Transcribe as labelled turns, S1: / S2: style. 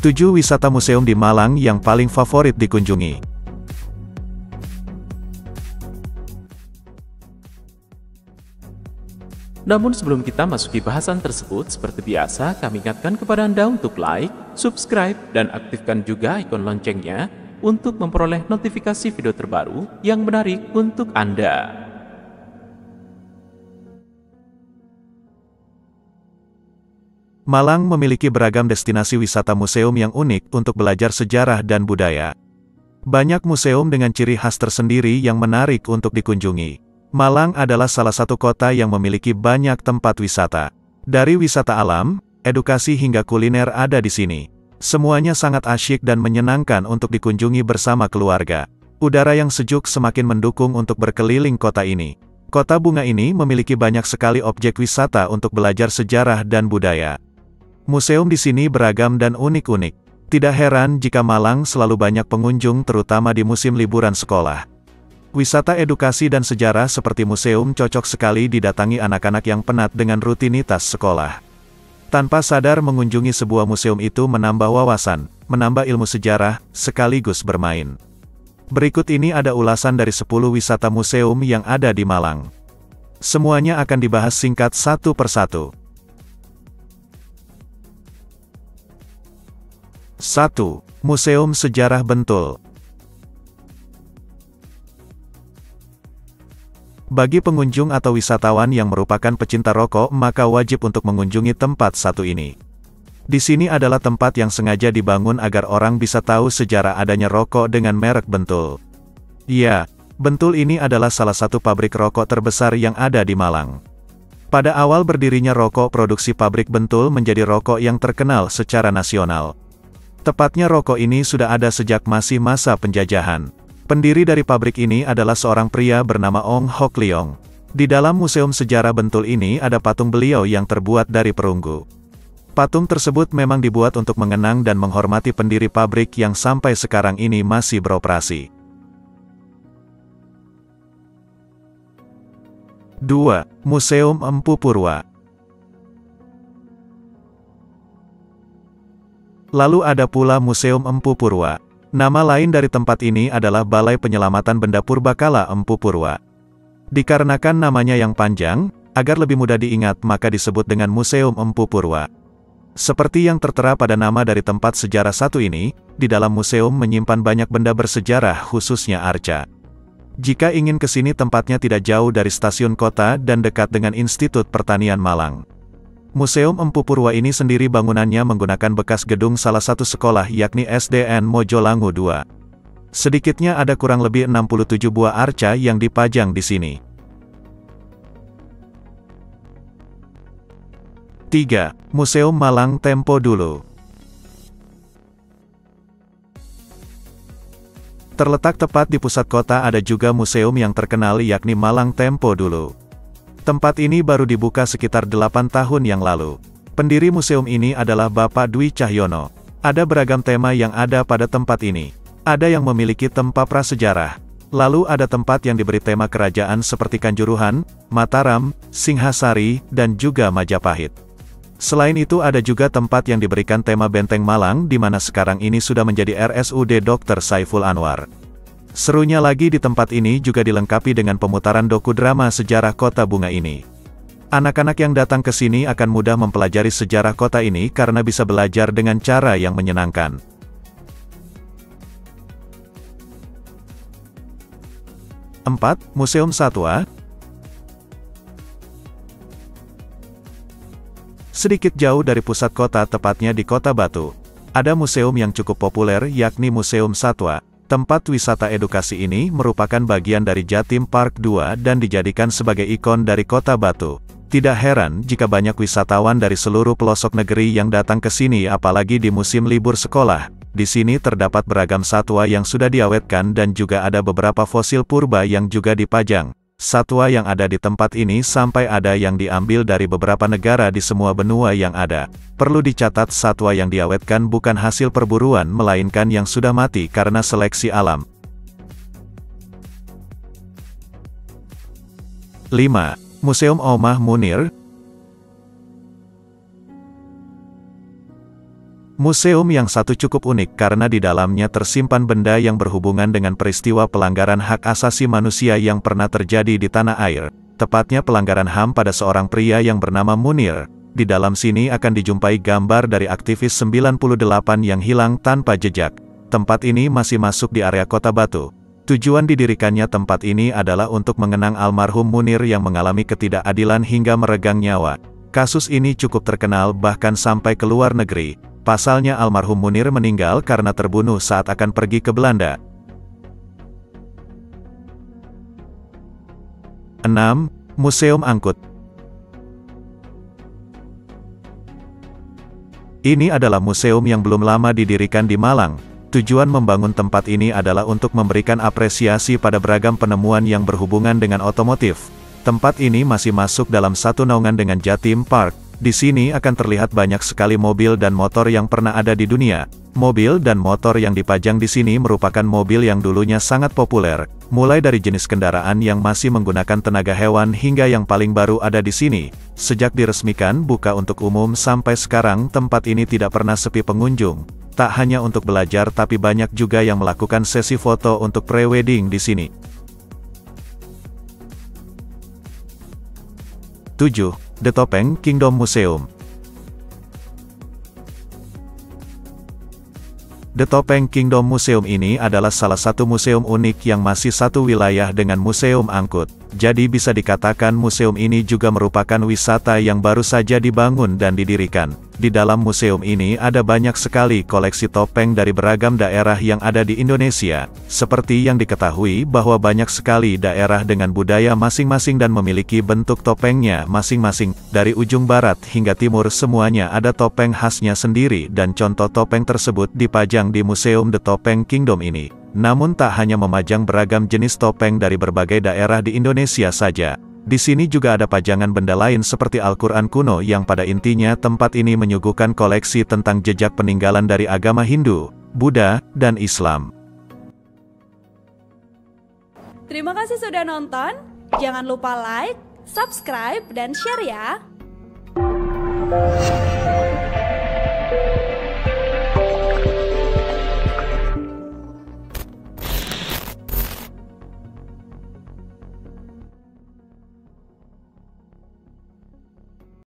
S1: 7 wisata museum di Malang yang paling favorit dikunjungi.
S2: Namun sebelum kita masuki bahasan tersebut, seperti biasa kami ingatkan kepada Anda untuk like, subscribe, dan aktifkan juga ikon loncengnya untuk memperoleh notifikasi video terbaru yang menarik untuk Anda.
S1: Malang memiliki beragam destinasi wisata museum yang unik untuk belajar sejarah dan budaya. Banyak museum dengan ciri khas tersendiri yang menarik untuk dikunjungi. Malang adalah salah satu kota yang memiliki banyak tempat wisata. Dari wisata alam, edukasi hingga kuliner ada di sini. Semuanya sangat asyik dan menyenangkan untuk dikunjungi bersama keluarga. Udara yang sejuk semakin mendukung untuk berkeliling kota ini. Kota bunga ini memiliki banyak sekali objek wisata untuk belajar sejarah dan budaya. Museum di sini beragam dan unik-unik. Tidak heran jika Malang selalu banyak pengunjung terutama di musim liburan sekolah. Wisata edukasi dan sejarah seperti museum cocok sekali didatangi anak-anak yang penat dengan rutinitas sekolah. Tanpa sadar mengunjungi sebuah museum itu menambah wawasan, menambah ilmu sejarah, sekaligus bermain. Berikut ini ada ulasan dari 10 wisata museum yang ada di Malang. Semuanya akan dibahas singkat satu persatu. 1. Museum Sejarah Bentul. Bagi pengunjung atau wisatawan yang merupakan pecinta rokok, maka wajib untuk mengunjungi tempat satu ini. Di sini adalah tempat yang sengaja dibangun agar orang bisa tahu sejarah adanya rokok dengan merek Bentul. Ya, Bentul ini adalah salah satu pabrik rokok terbesar yang ada di Malang. Pada awal berdirinya rokok, produksi pabrik Bentul menjadi rokok yang terkenal secara nasional. Tepatnya rokok ini sudah ada sejak masih masa penjajahan. Pendiri dari pabrik ini adalah seorang pria bernama Ong Hok Leong. Di dalam Museum Sejarah Bentul ini ada patung beliau yang terbuat dari perunggu. Patung tersebut memang dibuat untuk mengenang dan menghormati pendiri pabrik yang sampai sekarang ini masih beroperasi. 2. Museum Empu Purwa. Lalu ada pula Museum Empu Purwa. Nama lain dari tempat ini adalah Balai Penyelamatan Benda Purbakala Empu Purwa. Dikarenakan namanya yang panjang, agar lebih mudah diingat maka disebut dengan Museum Empu Purwa. Seperti yang tertera pada nama dari tempat sejarah satu ini, di dalam museum menyimpan banyak benda bersejarah khususnya arca. Jika ingin ke sini tempatnya tidak jauh dari stasiun kota dan dekat dengan Institut Pertanian Malang. Museum Empu Purwa ini sendiri bangunannya menggunakan bekas gedung salah satu sekolah yakni SDN Mojolangu II. Sedikitnya ada kurang lebih 67 buah arca yang dipajang di sini. 3. Museum Malang Tempo Dulu. Terletak tepat di pusat kota ada juga museum yang terkenal yakni Malang Tempo Dulu. Tempat ini baru dibuka sekitar 8 tahun yang lalu. Pendiri museum ini adalah Bapak Dwi Cahyono. Ada beragam tema yang ada pada tempat ini. Ada yang memiliki tempat prasejarah. Lalu ada tempat yang diberi tema kerajaan seperti Kanjuruhan, Mataram, Singhasari, dan juga Majapahit. Selain itu ada juga tempat yang diberikan tema Benteng Malang di mana sekarang ini sudah menjadi RSUD Dr. Saiful Anwar. Serunya lagi di tempat ini juga dilengkapi dengan pemutaran dokudrama sejarah kota bunga ini. Anak-anak yang datang ke sini akan mudah mempelajari sejarah kota ini karena bisa belajar dengan cara yang menyenangkan. 4. Museum Satwa. Sedikit jauh dari pusat kota tepatnya di Kota Batu, ada museum yang cukup populer yakni Museum Satwa. Tempat wisata edukasi ini merupakan bagian dari Jatim Park 2 dan dijadikan sebagai ikon dari Kota Batu. Tidak heran jika banyak wisatawan dari seluruh pelosok negeri yang datang ke sini apalagi di musim libur sekolah. Di sini terdapat beragam satwa yang sudah diawetkan dan juga ada beberapa fosil purba yang juga dipajang. Satwa yang ada di tempat ini sampai ada yang diambil dari beberapa negara di semua benua yang ada. Perlu dicatat satwa yang diawetkan bukan hasil perburuan melainkan yang sudah mati karena seleksi alam. 5. Museum Omah Munir. Museum yang satu cukup unik karena di dalamnya tersimpan benda yang berhubungan dengan peristiwa pelanggaran hak asasi manusia yang pernah terjadi di tanah air, tepatnya pelanggaran HAM pada seorang pria yang bernama Munir. Di dalam sini akan dijumpai gambar dari aktivis 98 yang hilang tanpa jejak. Tempat ini masih masuk di area Kota Batu. Tujuan didirikannya tempat ini adalah untuk mengenang almarhum Munir yang mengalami ketidakadilan hingga meregang nyawa. Kasus ini cukup terkenal bahkan sampai ke luar negeri. Pasalnya almarhum Munir meninggal karena terbunuh saat akan pergi ke Belanda. 6. Museum Angkut. Ini adalah museum yang belum lama didirikan di Malang. Tujuan membangun tempat ini adalah untuk memberikan apresiasi pada beragam penemuan yang berhubungan dengan otomotif. Tempat ini masih masuk dalam satu naungan dengan Jatim Park. Di sini akan terlihat banyak sekali mobil dan motor yang pernah ada di dunia. Mobil dan motor yang dipajang di sini merupakan mobil yang dulunya sangat populer, mulai dari jenis kendaraan yang masih menggunakan tenaga hewan hingga yang paling baru ada di sini. Sejak diresmikan buka untuk umum sampai sekarang, tempat ini tidak pernah sepi pengunjung. Tak hanya untuk belajar tapi banyak juga yang melakukan sesi foto untuk pre-wedding di sini. 7. The Topeng Kingdom Museum. The Topeng Kingdom Museum ini adalah salah satu museum unik yang masih satu wilayah dengan Museum Angkut. Jadi bisa dikatakan museum ini juga merupakan wisata yang baru saja dibangun dan didirikan. Di dalam museum ini ada banyak sekali koleksi topeng dari beragam daerah yang ada di Indonesia. Seperti yang diketahui bahwa banyak sekali daerah dengan budaya masing-masing dan memiliki bentuk topengnya masing-masing. Dari ujung barat hingga timur semuanya ada topeng khasnya sendiri dan contoh topeng tersebut dipajang di Museum The Topeng Kingdom ini. Namun tak hanya memajang beragam jenis topeng dari berbagai daerah di Indonesia saja. Di sini juga ada pajangan benda lain seperti Al-Quran kuno yang pada intinya tempat ini menyuguhkan koleksi tentang jejak peninggalan dari agama Hindu, Buddha, dan Islam.
S3: Terima kasih sudah nonton. Jangan lupa like, subscribe, dan share ya.